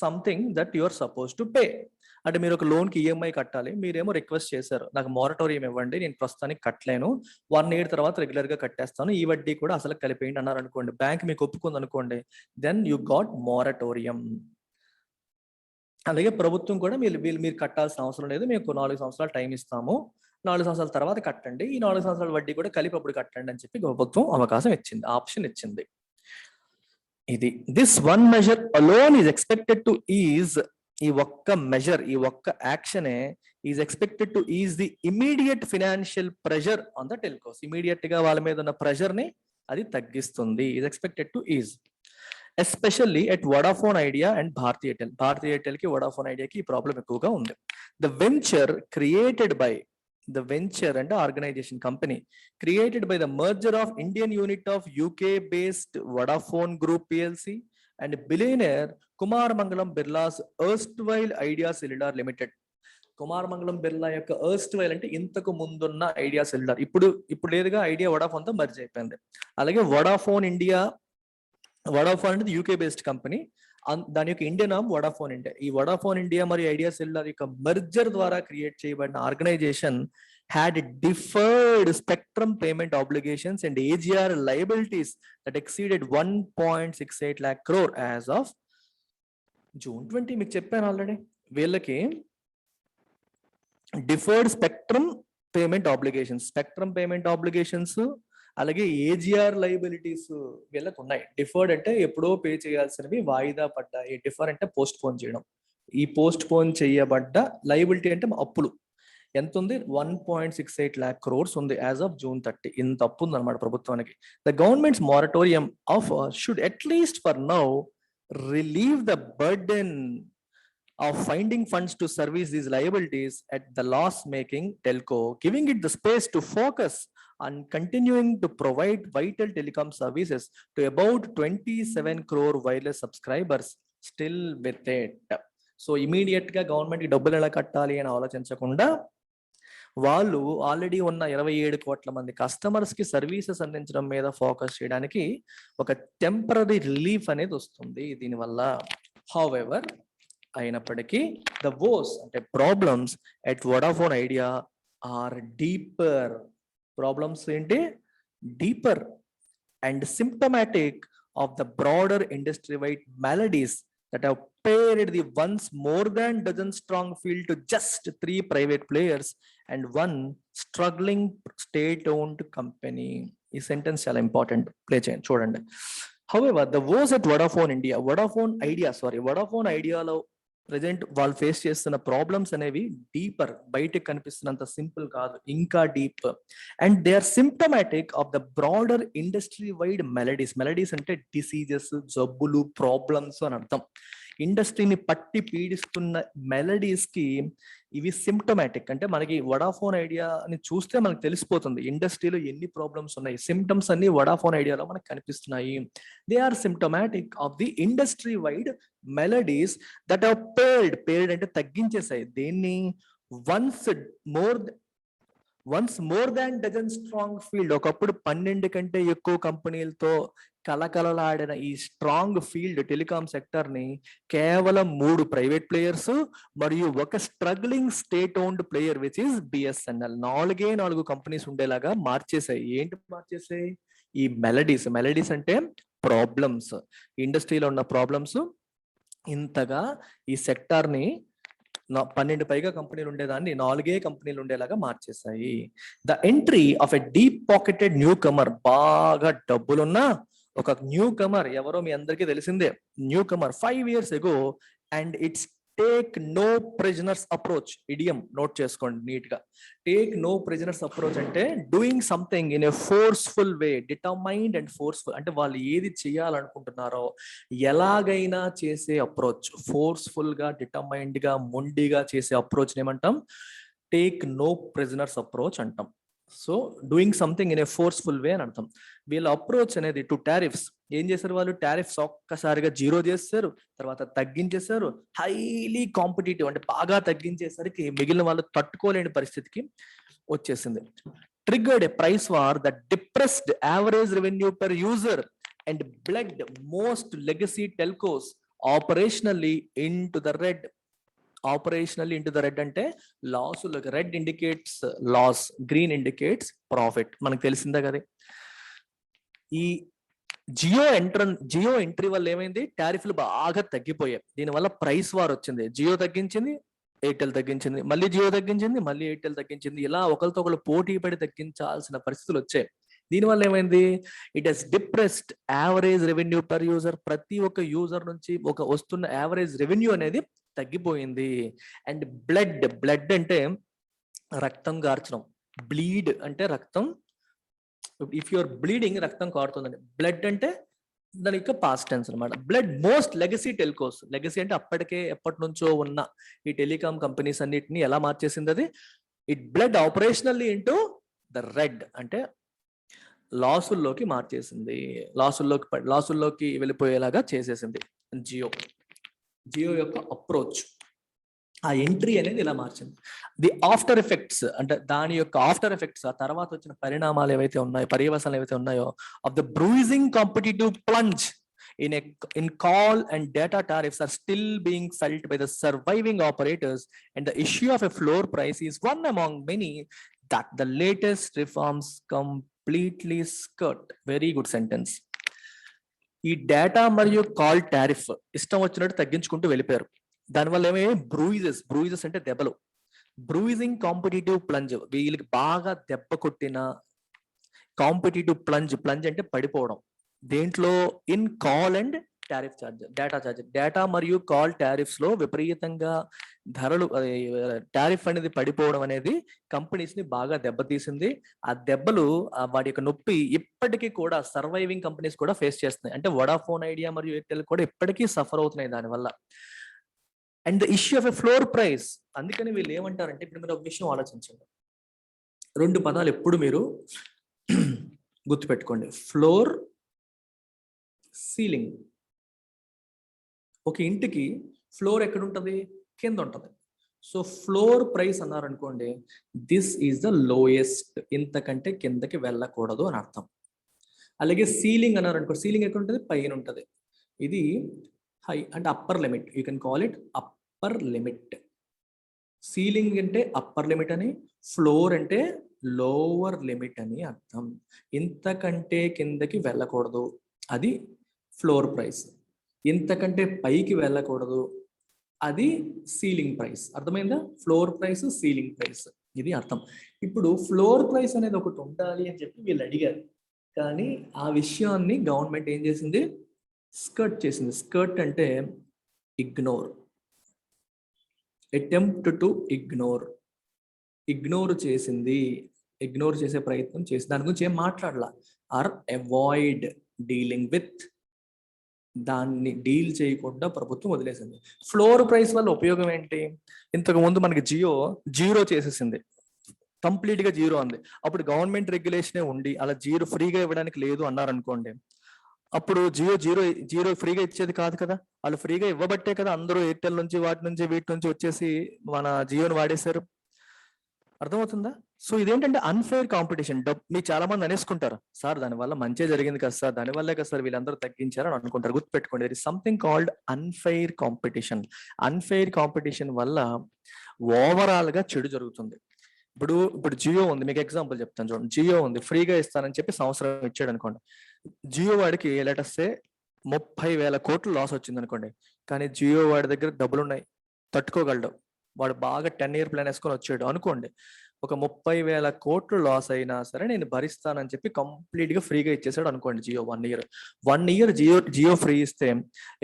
something that you are suppose to pay. అంటే మీరు ఒక లోన్ కి ఈఎంఐ కట్టాలి, మీరేమో రిక్వెస్ట్ చేశారు నాకు మోరటోరియం ఇవ్వండి, నేను ప్రస్తుతానికి కట్టలేను, 1 year తర్వాత రెగ్యులర్ గా కట్టేస్తాను, ఈ వడ్డీ కూడా అసలు కలిపేయండి అన్నారు అనుకోండి, బ్యాంక్ మీకు ఒప్పుకుంది అనుకోండి, దెన్ యు గాట్ మోరటోరియం. అలాగే ప్రభుత్వం కూడా మీరు కట్టాల్సిన అవసరం లేదు, మీకు 4 సంవత్సరాలు టైం ఇస్తాము, 4 సంవత్సరాల తర్వాత కట్టండి, ఈ 4 సంవత్సరాల వడ్డీ కూడా కలిపి అప్పుడు కట్టండి అని చెప్పి ప్రభుత్వం అవకాశం ఇచ్చింది, ఆప్షన్ ఇచ్చింది. ఇది this one measure alone is expected to ease, ఈ ఒక్క మెజర్, ఈ ఒక్క యాక్షనే is expected to ease the immediate financial pressure on the telcos. Immediate గా వాళ్ళ మీద ఉన్న ప్రెషర్ ని అది తగ్గిస్తుంది. Is expected to ease especially at Vodafone Idea and Bharti Airtel. Bharti Airtel కి వడాఫోన్ ఐడియాకి ఈ ప్రాబ్లం ఎక్కువగా ఉంది. ద వెంచర్ అంటే organisation company created by the merger of Indian unit of UK based Vodafone Group PLC and billionaire Kumar Mangalam Birla's erstwhile Idea Cellular Limited. Kumar మంగళం బిర్లా యొక్క erstwhile అంటే ఇంతకు ముందున్న ఐడియా సెల్యులార్, ఇప్పుడు లేదుగా, ఐడియా వడాఫోన్ తో merge అయిపోయింది. అలాగే వడాఫోన్ అనేది యూకే బేస్డ్ కంపెనీ, దాని యొక్క ఇండియన్ నామ్ వడాఫోన్ ఇండియా. ఈ వడాఫోన్ ఇండియా మరియు ఐడియా సెల్యులార్ యొక్క మర్జర్ ద్వారా క్రియేట్ చేయబడిన organisation had deferred spectrum payment obligations and AGR liabilities that exceeded 1.68 lakh crore as of June 20. మీకు చెప్పాను ఆల్రెడీ, వీళ్ళకి డిఫర్డ్ స్పెక్ట్రమ్ పేమెంట్ ఆబ్లిగేషన్స్ అలాగే ఏజిఆర్ లైబిలిటీస్ వీళ్ళకి ఉన్నాయి. డిఫర్డ్ అంటే ఎప్పుడో పే చేయాల్సినవి వాయిదా పడ్డాయి. డిఫర్ అంటే పోస్ట్ పోన్ చేయడం. ఈ పోస్ట్ పోన్ చేయబడ్డ లైబిలిటీ అంటే అప్పులు ఎంత ఉంది, 1.68 lakh crores ఉంది యాజ్ ఆఫ్ June 30. ఇంత అప్పు ఉంది అనమాట ప్రభుత్వానికి. The governments moratorium of should at least for now relieve the burden of finding funds to service these liabilities at the loss-making telco, giving it the space to focus on continuing to provide vital telecom services to about 27 crore wireless subscribers still with it. So immediate గా government కి డబ్బులు ఎలా కట్టాలి అని ఆలోచించకుండా వాళ్ళు already ఉన్న 27 కోట్ల మంది కస్టమర్స్ కి సర్వీసెస్ అందించడం మీద ఫోకస్ చేయడానికి ఒక టెంపరరీ రిలీఫ్ అనేది వస్తుంది దీనివల్ల. హౌఎవర్ అయినప్పటికీ ద వోస్ అంటే problems at Vodafone Idea are deeper. Problems ఏంటి, deeper and symptomatic of the broader industry wide maladies that have paired the once more than dozen strong field to just 3 private players and 1 struggling state-owned company. ఈ sentence చాలా important, play చేయండి చూడండి. However, the woes at Vodafone ఐడియాలో present వాళ్ళు face చేస్తున్న problems అనేవి deeper, బయటకు కనిపిస్తున్నంత సింపుల్ కాదు, ఇంకా deep. And they are symptomatic of the broader industry wide maladies అంటే డిసీజెస్, జబ్బులు, ప్రాబ్లమ్స్ అని అర్థం. ఇండస్ట్రీని పట్టి పీడిస్తున్న మెలడీస్ కి ఇవి సిమ్టమాటిక్. అంటే మనకి వడాఫోన్ ఐడియాని చూస్తే మనకు తెలిసిపోతుంది ఇండస్ట్రీలో ఎన్ని ప్రాబ్లమ్స్ ఉన్నాయి. సిమ్టమ్స్ అన్ని వడాఫోన్ ఐడియాలో మనకు కనిపిస్తున్నాయి. They are symptomatic of the industry wide maladies that are pared అంటే తగ్గించేసాయి. దేన్ని, once more than dozen strong field. ఒకప్పుడు 12 కంటే ఎక్కువ కంపెనీలతో కలకలలాడిన ఈ స్ట్రాంగ్ ఫీల్డ్ టెలికాం సెక్టర్ ని కేవలం 3 ప్రైవేట్ ప్లేయర్స్ మరియు ఒక struggling state owned player which is BSNL, 4 companies ఉండేలాగా మార్చేసాయి. ఏంటి మార్చేసాయి, ఈ మెలడీస్ అంటే ప్రాబ్లమ్స్, ఇండస్ట్రీలో ఉన్న ప్రాబ్లమ్స్ ఇంతగా ఈ సెక్టార్ ని 12 పైగా కంపెనీలు ఉండేదాన్ని 4 కంపెనీలు ఉండేలాగా మార్చేసాయి. The entry of a deep pocketed newcomer, బాగా డబ్బులున్న ఒక న్యూ కమర్, ఎవరో మీ అందరికీ తెలిసిందే, newcomer 5 years ago, and it's take no prisoners approach. Idiom note చేసుకోండి నీట్ గా. టేక్ నో ప్రిజనర్స్ అప్రోచ్ అంటే doing something in a forceful way, determined and forceful. అంటే వాళ్ళు ఏది చేయాలనుకుంటున్నారో ఎలాగైనా చేసే అప్రోచ్, ఫోర్స్ఫుల్ గా, డిటర్మైన్డ్ గా, మొండిగా చేసే అప్రోచ్ ఏమంటాం, టేక్ నో ప్రిజనర్స్ అప్రోచ్ అంటాం. So doing something in a forceful way అని అర్థం. వీళ్ళ అప్రోచ్ అనేది టు టారిఫ్స్. ఏం చేశారు వాళ్ళు, టారిఫ్స్ ఒక్కసారిగా 0 చేశారు, తర్వాత తగ్గించేశారు. హైలీ కాంపిటేటివ్ అంటే బాగా తగ్గించేసరికి మిగిలిన వాళ్ళు తట్టుకోలేని పరిస్థితికి వచ్చేసింది. Triggered a price war that depressed average revenue per user and blood most legacy telcos operationally into the red. అంటే loss. Red indicates loss, green indicates profit, మనకు తెలిసిందే కదా. ఈ జియో ఎంట్రీ వల్ల ఏమైంది, టారిఫ్లు బాగా తగ్గిపోయాయి. దీనివల్ల ప్రైస్ వార్ వచ్చింది. జియో తగ్గించింది, ఎయిర్టెల్ తగ్గించింది, మళ్ళీ జియో తగ్గించింది, మళ్ళీ ఎయిర్టెల్ తగ్గించింది. ఇలా ఒకరితో ఒకరు పోటీ పడి తగ్గించాల్సిన పరిస్థితులు వచ్చాయి. దీనివల్ల ఏమైంది, it has depressed average revenue per user. ప్రతి ఒక్క యూజర్ నుంచి వస్తున్న యావరేజ్ రెవెన్యూ అనేది తగ్గిపోయింది. అండ్ బ్లడ్ అంటే రక్తం గార్చడం, బ్లీడ్ అంటే రక్తం, ఇఫ్ యూఆర్ బ్లీడింగ్ రక్తం కారుతుందండి. బ్లడ్ అంటే దాని యొక్క పాస్ట్ టెన్స్ అనమాట. Blood most legacy telcos, legacy అంటే అప్పటికే ఎప్పటి నుంచో ఉన్న ఈ టెలికాం కంపెనీస్ అన్నిటిని ఎలా మార్చేసింది అది, it blood ఆపరేషనల్లీ into the red అంటే లాసుల్లోకి మార్చేసింది, లాసుల్లోకి వెళ్ళిపోయేలాగా చేసేసింది జియో యొక్క అప్రోచ్. ఆ ఎంట్రీ అనేది ఇలా మార్చింది. ది ఆఫ్టర్ ఎఫెక్ట్స్ అంటే దాని యొక్క ఆఫ్టర్ ఎఫెక్ట్స్, ఆ తర్వాత వచ్చిన పరిణామాలు ఏవైతే ఉన్నాయో, పర్యవసానాలు ఏవైతే ఉన్నాయో, of the bruising competitive plunge in call and data tariffs are still being felt by the surviving operators, and the issue of a floor price is one among many that the latest reforms completely skirt. Very good sentence. ఈ data మరియు call tariff ఇష్టం వచ్చినట్టు తగ్గించుకుంటూ వెళ్ళిపోయారు. దానివల్ల ఏమయ్యాయి? బ్రూయిజెస్ అంటే దెబ్బలు. బ్రూయిజింగ్ competitive plunge, వీళ్ళకి బాగా దెబ్బ కొట్టిన కాంపిటేటివ్ ప్లంజ్ అంటే పడిపోవడం. దేంట్లో? In call and tariff charge, data మరియు కాల్ టారిఫ్స్ లో విపరీతంగా ధరలు, టారిఫ్ అనేది పడిపోవడం అనేది కంపెనీస్ ని బాగా దెబ్బతీసింది. ఆ దెబ్బలు, వాటి యొక్క నొప్పి ఇప్పటికీ కూడా సర్వైవింగ్ కంపెనీస్ కూడా ఫేస్ చేస్తున్నాయి. అంటే వడాఫోన్ ఐడియా మరియు ఎయిర్టెల్ కూడా ఇప్పటికీ సఫర్ అవుతున్నాయి దానివల్ల. And the issue of a floor price. అందుకని వీళ్ళు ఏమంటారంటే, ఇప్పుడు మీరు ఒక విషయం ఆలోచించండి, 2 పదాలు ఎప్పుడు మీరు గుర్తుపెట్టుకోండి. Floor, ceiling. ఒక ఇంటికి ఫ్లోర్ ఎక్కడ ఉంటుంది? కింద ఉంటుంది. సో ఫ్లోర్ ప్రైస్ అన్నారు అనుకోండి, దిస్ ఈజ్ ద లోయెస్ట్, ఇంతకంటే కిందకి వెళ్ళకూడదు అని అర్థం. అలాగే సీలింగ్ అన్నారు అనుకో, సీలింగ్ ఎక్కడ ఉంటుంది? పైన ఉంటుంది. ఇది హై అంటే upper limit. You can call it upper limit. Ceiling అంటే అప్పర్ లిమిట్ అని, ఫ్లోర్ అంటే లోవర్ లిమిట్ అని అర్థం. ఇంతకంటే కిందకి వెళ్ళకూడదు, అది ఫ్లోర్ ప్రైస్. ఇంతకంటే పైకి వెళ్ళకూడదు, అది సీలింగ్ ప్రైస్. అర్థమైందా? ఫ్లోర్ ప్రైస్, సీలింగ్ ప్రైస్, ఇది అర్థం. ఇప్పుడు ఫ్లోర్ ప్రైస్ అనేది ఒకటి ఉండాలి అని చెప్పి వీళ్ళు అడిగారు, కానీ ఆ విషయాన్ని గవర్నమెంట్ ఏం చేసింది? స్కర్ట్ చేసింది. స్కర్ట్ అంటే ఇగ్నోర్, అటెంప్ట్ టు ఇగ్నోర్ చేసింది, ఇగ్నోర్ చేసే ప్రయత్నం చేసింది. దాని గురించి ఏం మాట్లాడాల, ఆర్ అవాయిడ్ డీలింగ్ విత్, దాన్ని డీల్ చేయకుండా ప్రభుత్వం వదిలేసింది. ఫ్లోర్ ప్రైస్ వల్ల ఉపయోగం ఏంటి? ఇంతకు ముందు మనకి జియో 0 చేసేసింది, కంప్లీట్ గా 0 అంది. అప్పుడు గవర్నమెంట్ రెగ్యులేషనే ఉండి అలా 0 ఫ్రీగా ఇవ్వడానికి లేదు అన్నారు అనుకోండి, అప్పుడు జియో ఫ్రీగా ఇచ్చేది కాదు కదా. వాళ్ళు ఫ్రీగా ఇవ్వబట్టే కదా అందరూ ఎయిర్టెల్ నుంచి వీటి నుంచి వచ్చేసి మన జియోని వాడేశారు. అర్థమవుతుందా? సో ఇదేంటంటే అన్ఫెయిర్ కాంపిటీషన్. మీరు చాలా మంది అనేసుకుంటారు, సార్ దానివల్ల మంచి జరిగింది కదా సార్, దానివల్లే కదా సార్ వీళ్ళందరూ తగ్గించారు అని అనుకుంటారు. గుర్తుపెట్టుకోండి, there is something called unfair competition. Unfair competition వల్ల ఓవరాల్ గా చెడు జరుగుతుంది. ఇప్పుడు జియో ఉంది, మీకు ఎగ్జాంపుల్ చెప్తాను చూడండి. జియో ఉంది, ఫ్రీగా ఇస్తానని చెప్పి సంవత్సరం ఇచ్చాడు అనుకోండి. జియో వాడికి లెటర్సే 30,000 కోట్లు లాస్ వచ్చింది అనుకోండి, కానీ జియో వాడి దగ్గర డబ్బులు ఉన్నాయి, తట్టుకోగలడు. వాడు బాగా 10 year ప్లాన్ వేసుకొని వచ్చాడు అనుకోండి, ఒక 30,000 కోట్లు లాస్ అయినా సరే నేను భరిస్తానని చెప్పి కంప్లీట్ గా ఫ్రీగా ఇచ్చేసాడు అనుకోండి జియో. 1 year జియో ఫ్రీ ఇస్తే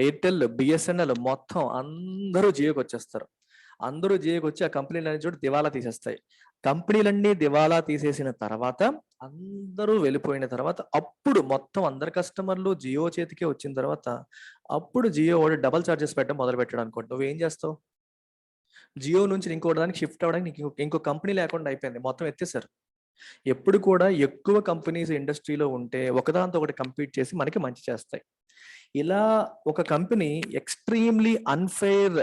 ఎయిర్టెల్, బిఎస్ఎన్ఎల్ మొత్తం అందరూ జియోకి వచ్చేస్తారు. అందరూ జియోకి వచ్చి ఆ కంపెనీలన్నీ చోటు దివాలా తీసేస్తాయి. కంపెనీలన్నీ దివాలా తీసేసిన తర్వాత, అందరూ వెళ్ళిపోయిన తర్వాత, అప్పుడు మొత్తం అందరు కస్టమర్లు జియో చేతికే వచ్చిన తర్వాత, అప్పుడు జియో వాడు డబల్ ఛార్జెస్ పెట్టడం మొదలు పెట్టాడు అనుకోండి. నువ్వేం చేస్తావు? జియో నుంచి ఇంకోటి దానికి షిఫ్ట్ అవ్వడానికి ఇంకో కంపెనీ లేకుండా అయిపోయింది, మొత్తం ఎత్తేసారు. ఎప్పుడు కూడా ఎక్కువ కంపెనీస్ ఇండస్ట్రీలో ఉంటే ఒకదాంతో ఒకటి కంపీట్ చేసి మనకి మంచి చేస్తాయి. ఇలా ఒక company extremely unfair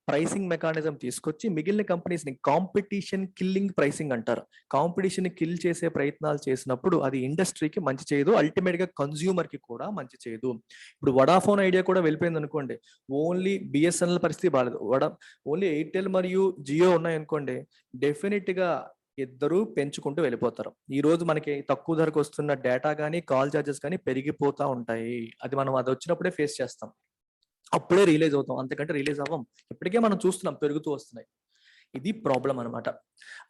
pricing mechanism తీసుకొచ్చి మిగిలిన కంపెనీస్ ని కాంపిటీషన్ కిల్లింగ్ ప్రైసింగ్ అంటారు. కాంపిటీషన్ ని కిల్ చేసే ప్రయత్నాలు చేసినప్పుడు అది ఇండస్ట్రీకి మంచి చేయదు, అల్టిమేట్ గా కన్స్యూమర్ కి కూడా మంచి చేయదు. ఇప్పుడు వడాఫోన్ ఐడియా కూడా వెళ్ళిపోయింది అనుకోండి, ఓన్లీ బిఎస్ఎన్ఎల్ పరిస్థితి బాగాలేదు, ఓన్లీ ఎయిర్టెల్ మరియు జియో ఉన్నాయి అనుకోండి, డెఫినెట్ గా ఇద్దరు పెంచుకుంటూ వెళ్ళిపోతారు. ఈ రోజు మనకి తక్కువ ధరకు వస్తున్న డేటా కానీ కాల్ చార్జెస్ కానీ పెరిగిపోతా ఉంటాయి. అది వచ్చినప్పుడే ఫేస్ చేస్తాం, అప్పుడే రియలైజ్ అవుతాం, అంతకంటే రియలైజ్ అవ్వం. ఇప్పటికే మనం చూస్తున్నాం పెరుగుతూ వస్తున్నాయి. ఇది ప్రాబ్లం అనమాట.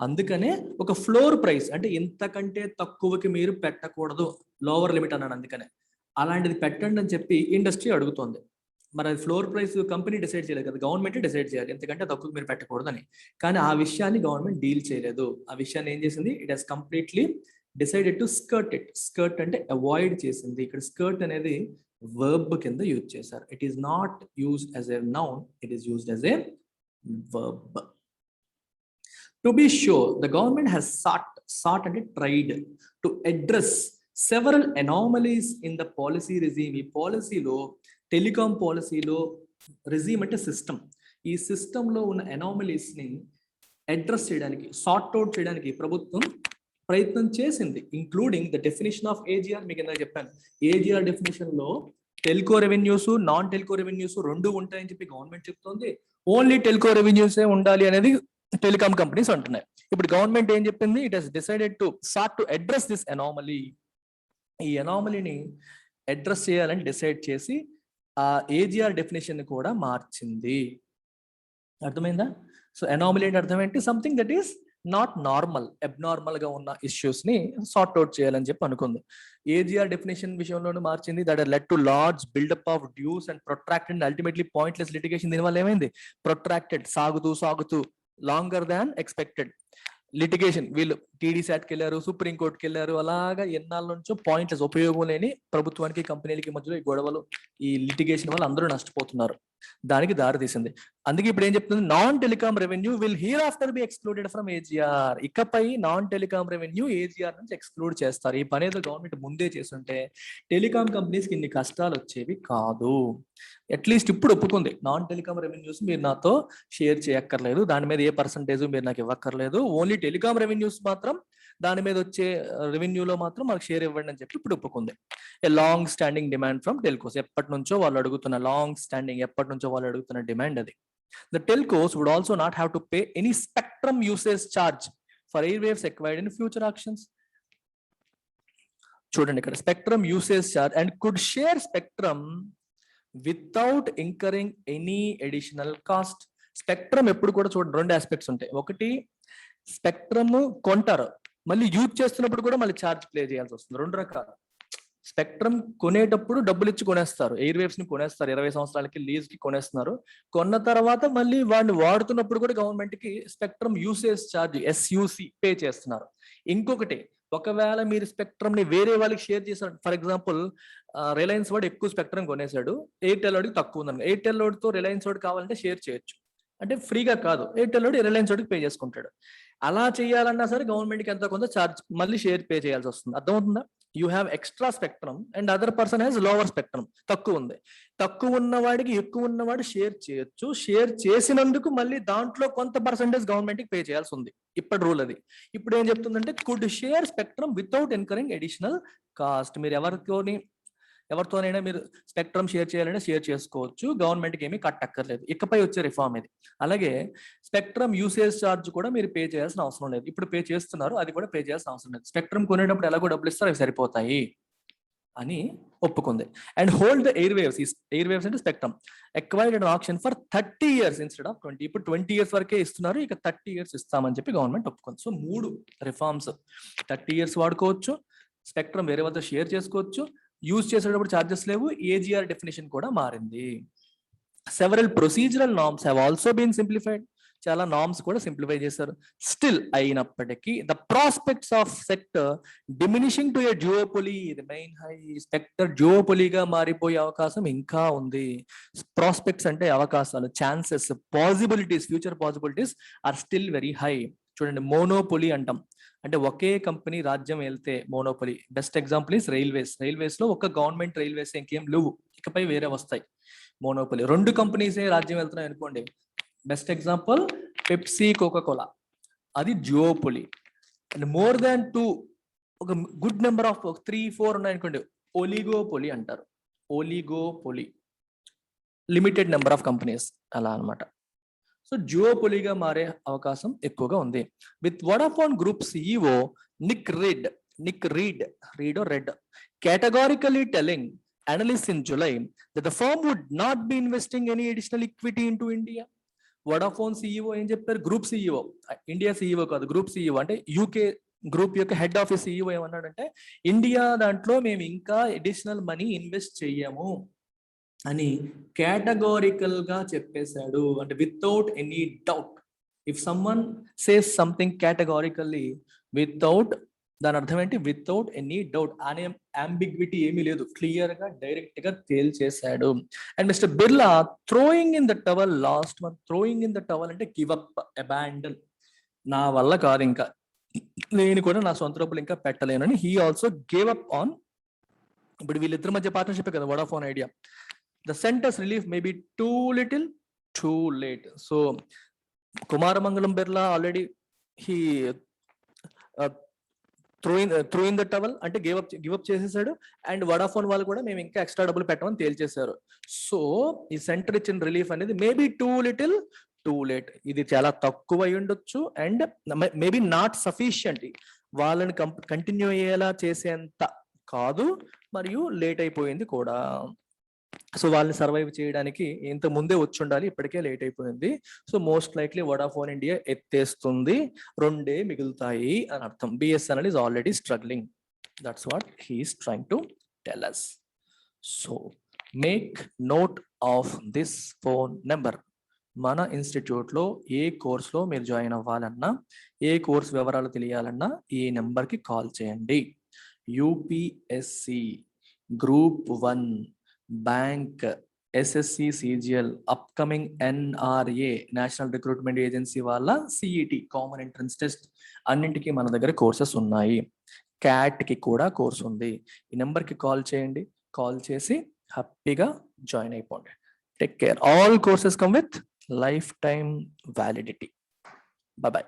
అందుకనే ఒక ఫ్లోర్ ప్రైస్ అంటే ఇంతకంటే తక్కువకి మీరు పెట్టకూడదు, లోవర్ లిమిట్ అన్నాను. అందుకనే అలాంటిది పెట్టండి అని చెప్పి ఇండస్ట్రీ అడుగుతోంది. మరి అది ఫ్లోర్ ప్రైస్ కంపెనీ డిసైడ్ చేయలేదు కదా, గవర్నమెంట్ డిసైడ్ చేయాలి ఇంతకంటే తక్కువ మీరు పెట్టకూడదని. కానీ ఆ విషయాన్ని గవర్నమెంట్ డీల్ చేయలేదు. ఆ విషయాన్ని ఏం చేసింది? It has completely decided to skirt it. Skirt అంటే అవాయిడ్ చేసింది. ఇక్కడ స్కర్ట్ అనేది వర్బ్ కింద యూజ్ చేశారు. It is not used as a noun, it is used as a verb. To be sure the government has sought అంటే tried to address several anomalies in the policy regime. ఈ పాలసీలో, telecom పాలసీలో, regime అంటే system, ఈ సిస్టంలో ఉన్న anomalies ని address చేయడానికి, సార్ట్ అవుట్ చేయడానికి ప్రభుత్వం ప్రయత్నం చేసింది. Including the definition of AGR. మీకు ఇందాక చెప్పాను, ఏజిఆర్ డెఫినేషన్ లో Telco revenues, non Telco revenues రెండు ఉంటాయని చెప్పి గవర్నమెంట్ చెప్తోంది. ఓన్లీ టెల్కో రెవెన్యూసే ఉండాలి అనేది టెలికాం కంపెనీస్ అంటున్నాయి. ఇప్పుడు గవర్నమెంట్ ఏం చెప్పింది? It has decided to start to address this anomaly. ఈ అనామలీని అడ్రస్ చేయాలని డిసైడ్ చేసి ఆ ఏజిఆర్ డెఫినేషన్ కూడా మార్చింది. అర్థమైందా? సో అనామలీ అంటే అర్థం ఏంటి? Something that is not normal, abnormal గా ఉన్న ఇష్యూస్ ని సార్ట్ అవుట్ చేయాలని చెప్పి అనుకుంది. ఏజిఆర్ డెఫినేషన్ విషయంలోనే మార్చింది. That led to large buildup of dues and protracted and ultimately pointless litigation. దీనివల్ల ఏమైంది? ప్రొట్రాక్టెడ్, సాగుతూ లాంగర్ దాన్ ఎక్స్పెక్టెడ్ లిటిగేషన్. వీళ్ళు టీడీ శాట్కి వెళ్ళారు, సుప్రీం కోర్టుకి వెళ్ళారు, అలాగా ఎన్నాళ్ళ నుంచో పాయింట్లెస్, ఉపయోగం లేని ప్రభుత్వానికి కంపెనీలకి మధ్యలో ఈ గొడవలు, ఈ లిటిగేషన్ వల్ల అందరూ నష్టపోతున్నారు. దానికి దారి తీసింది. అందుకే ఇప్పుడు ఏం చెప్తుంది? Non telecom revenue will hereafter be excluded from AGR. ఇకపై నాన్ టెలికాం రెవెన్యూ ఏజిఆర్ నుంచి ఎక్స్క్లూడ్ చేస్తారు. ఈ పని ఏదో గవర్నమెంట్ ముందే చేస్తుంటే టెలికాం కంపెనీస్ కి ఇన్ని కష్టాలు వచ్చేవి కాదు. అట్లీస్ట్ ఇప్పుడు ఒప్పుకుంది, నాన్ టెలికాం రెవెన్యూస్ మీరు నాతో షేర్ చేయక్కర్లేదు, దాని మీద ఏ పర్సంటేజ్ మీరు నాకు ఇవ్వక్కర్లేదు, ఓన్లీ టెలికాం రెవెన్యూస్ మాత్రం, దాని మీద వచ్చే రెవెన్యూలో మాత్రం మనకు షేర్ ఇవ్వండి అని చెప్పి ఇప్పుడు ఒప్పుకుంది. A long standing demand from telcos. ఎప్పటి నుంచో వాళ్ళు అడుగుతున్న డిమాండ్ అది. The telcos would also not have to pay any spectrum usage charge for airwaves acquired in future auctions. చూడండి ఇక్కడ spectrum usage charge and could share spectrum without incurring any additional cost. Spectrum ఎప్పుడు కూడా చూడండి, రెండు aspects ఉంటాయి. ఒకటి spectrum కొంటారు, మళ్ళీ యూజ్ చేస్తున్నప్పుడు కూడా మళ్ళీ ఛార్జ్ ప్లే చేయాల్సి వస్తుంది. రెండు రకాలు. స్పెక్ట్రమ్ కొనేటప్పుడు డబ్బులు ఇచ్చి కొనేస్తారు, ఎయిర్ వేవ్స్ ని కొనేస్తారు, 20 సంవత్సరాలకి లీజ్ కి కొనేస్తున్నారు. కొన్న తర్వాత మళ్ళీ వాడిని వాడుతున్నప్పుడు కూడా గవర్నమెంట్ కి spectrum usage charge SUC pay చేస్తున్నారు. ఇంకొకటి, ఒకవేళ మీరు స్పెక్ట్రమ్ ని వేరే వాళ్ళకి షేర్ చేశారు, ఫర్ ఎగ్జాంపుల్ రిలయన్స్ వాడు ఎక్కువ స్పెక్ట్రమ్ కొనేశాడు, ఎయిర్టెల్ వాడికి తక్కువ ఉందని, ఎయిర్టెల్ వాడితో రిలయన్స్ వాడు కావాలంటే షేర్ చేయొచ్చు, అంటే ఫ్రీగా కాదు, ఎయిర్టెల్ వాడు రిలయన్స్ వాడికి పే చేసుకుంటాడు. అలా చేయాలన్నా సరే గవర్నమెంట్కి ఎంతో కొంత ఛార్జ్ మళ్ళీ షేర్ పే చేయాల్సి వస్తుంది. అర్థమవుతుందా? You have extra spectrum and other person has lower spectrum. తక్కువ ఉంది, తక్కువ ఉన్నవాడికి ఎక్కువ ఉన్నవాడు షేర్ చేయొచ్చు, షేర్ చేసినందుకు మళ్ళీ దాంట్లో కొంత పర్సెంటేజ్ గవర్నమెంట్కి పే చేయాల్సి ఉంది. ఇప్పటి రూల్ అది. ఇప్పుడు ఏం చెప్తుందంటే could share spectrum without incurring additional cost. మీరు ఎవరితోనైనా మీరు స్పెక్ట్రమ్ షేర్ చేయాలంటే షేర్ చేసుకోవచ్చు, గవర్నమెంట్కి ఏమీ కట్టక్కర్లేదు. ఇకపై వచ్చే రిఫార్మ్ ఇది. అలాగే స్పెక్ట్రమ్ యూసేజ్ ఛార్జ్ కూడా మీరు పే చేయాల్సిన అవసరం లేదు. ఇప్పుడు పే చేస్తున్నారు, అది కూడా పే చేయాల్సిన అవసరం లేదు. స్పెక్ట్రమ్ కొనేటప్పుడు ఎలాగో డబ్బులు ఇస్తారు, అవి సరిపోతాయి అని ఒప్పుకుంది. And hold the airwaves అంటే spectrum acquired and auction for 30 years instead of 20. ఇప్పుడు 20 years వరకే ఇస్తున్నారు, ఇక 30 years ఇస్తామని చెప్పి గవర్నమెంట్ ఒప్పుకుంది. So 3 reforms. 30 years వాడుకోవచ్చు, స్పెక్ట్రమ్ వేరే వాళ్ళతో షేర్ చేసుకోవచ్చు, యూజ్ చేసేటప్పుడు ఛార్జెస్ లేవు, ఏజిఆర్ డెఫినేషన్ కూడా మారింది. Several procedural norms have also been simplified. చాలా నార్మ్స్ కూడా సింప్లిఫై చేశారు. స్టిల్ అయినప్పటికీ the prospects of sector diminishing to a duopoly remain high. Sector జియోపోలీగా మారిపోయే అవకాశం ఇంకా ఉంది. ప్రాస్పెక్ట్స్ అంటే అవకాశాలు, chances, possibilities, future possibilities are still very high. చూడండి, మోనోపోలీ అంటాం, అంటే ఒకే కంపెనీ రాజ్యం వెళ్తే monopoly. Best example is railways లో ఒక గవర్నమెంట్ రైల్వేస్ ఇంకేం లేవు, ఇకపై వేరే వస్తాయి. మోనోపోలీ. 2 కంపెనీసే రాజ్యం వెళ్తున్నాయి అనుకోండి, బెస్ట్ ఎగ్జాంపుల్ పెప్సీ, కోకాకోలా, అది జియోపోలీ. అండ్ మోర్ దాన్ 2, ఒక గుడ్ నెంబర్ ఆఫ్ 3-4 ఉన్నాయి అనుకోండి, ఒలిగోపోలీ అంటారు. Oligopoly, limited number of companies అలా అన్నమాట. సో జియోపోలీగా మారే అవకాశం ఎక్కువగా ఉంది. With Vodafone group CEO Nick read categorically telling analysts in July that the firm would not be investing any additional equity into India. Vodafone CEO ఏం చెప్పారు? Group CEO, India CEO కాదు, group CEO అంటే UK group యొక్క head office CEO ఏమన్నాడంటే, India దాంట్లో మేము ఇంకా additional money invest చెయ్యము అని కేటగారికల్ గా చెప్పేశాడు. అంటే without any doubt. If someone says something categorically without, దాని అర్థం ఏంటి? వితౌట్ ఎనీ డౌట్ అనే అంబిగ్విటీ ఏమీ లేదు, క్లియర్ గా డైరెక్ట్ గా తేల్చేశాడు. And Mr Birla throwing in the towel last month. Throwing in the towel అంటే గివ్ అప్, అబాండన్, నా వల్ల కాదు ఇంకా, నేను కూడా నా సొంత రూపాయలు ఇంకా పెట్టలేనని he also gave up on. ఇప్పుడు వీళ్ళిద్దరి మధ్య పార్ట్నర్షిప్ కదా Vodafone Idea. The center's relief may be too little, too late. So Kumaramangalam Birla already he threw in the towel అంటే give up చేసేసాడు. అండ్ వడాఫోన్ వాళ్ళు కూడా మేము ఇంకా ఎక్స్ట్రా డబ్బులు పెట్టమని తేల్చేశారు. సో ఈ సెంటర్ ఇచ్చిన రిలీఫ్ అనేది maybe two little, too late. ఇది చాలా తక్కువ అయి ఉండొచ్చు అండ్ మేబీ నాట్ సఫిషియంట్, వాళ్ళని కంటిన్యూ అయ్యేలా చేసేంత కాదు, మరియు లేట్ అయిపోయింది కూడా. సో వాళ్ళని సర్వైవ్ చేయడానికి ఇంత ముందే వచ్చి ఉండాలి, ఇప్పటికే లేట్ అయిపోయింది. So most likely Vodafone India ఎత్తేస్తుంది, రెండే మిగులుతాయి అని అర్థం. BSNL is already struggling, that's what he's trying to tell us. So make note of this phone number. మన ఇన్స్టిట్యూట్లో ఏ కోర్స్లో మీరు జాయిన్ అవ్వాలన్నా, ఏ కోర్స్ వివరాలు తెలియాలన్నా ఈ నెంబర్కి కాల్ చేయండి. UPSC, group 1, bank, SSC, CGL, upcoming NRA, national recruitment agency వాళ్ళ సిఈటి, కామన్ ఎంట్రన్స్ టెస్ట్, అన్నింటికి మన దగ్గర కోర్సెస్ ఉన్నాయి. క్యాట్కి కూడా కోర్స్ ఉంది. ఈ నెంబర్కి కాల్ చేయండి, కాల్ చేసి హ్యాపీగా జాయిన్ అయిపోండి. Take care. All courses come with life time validity. Bye bye.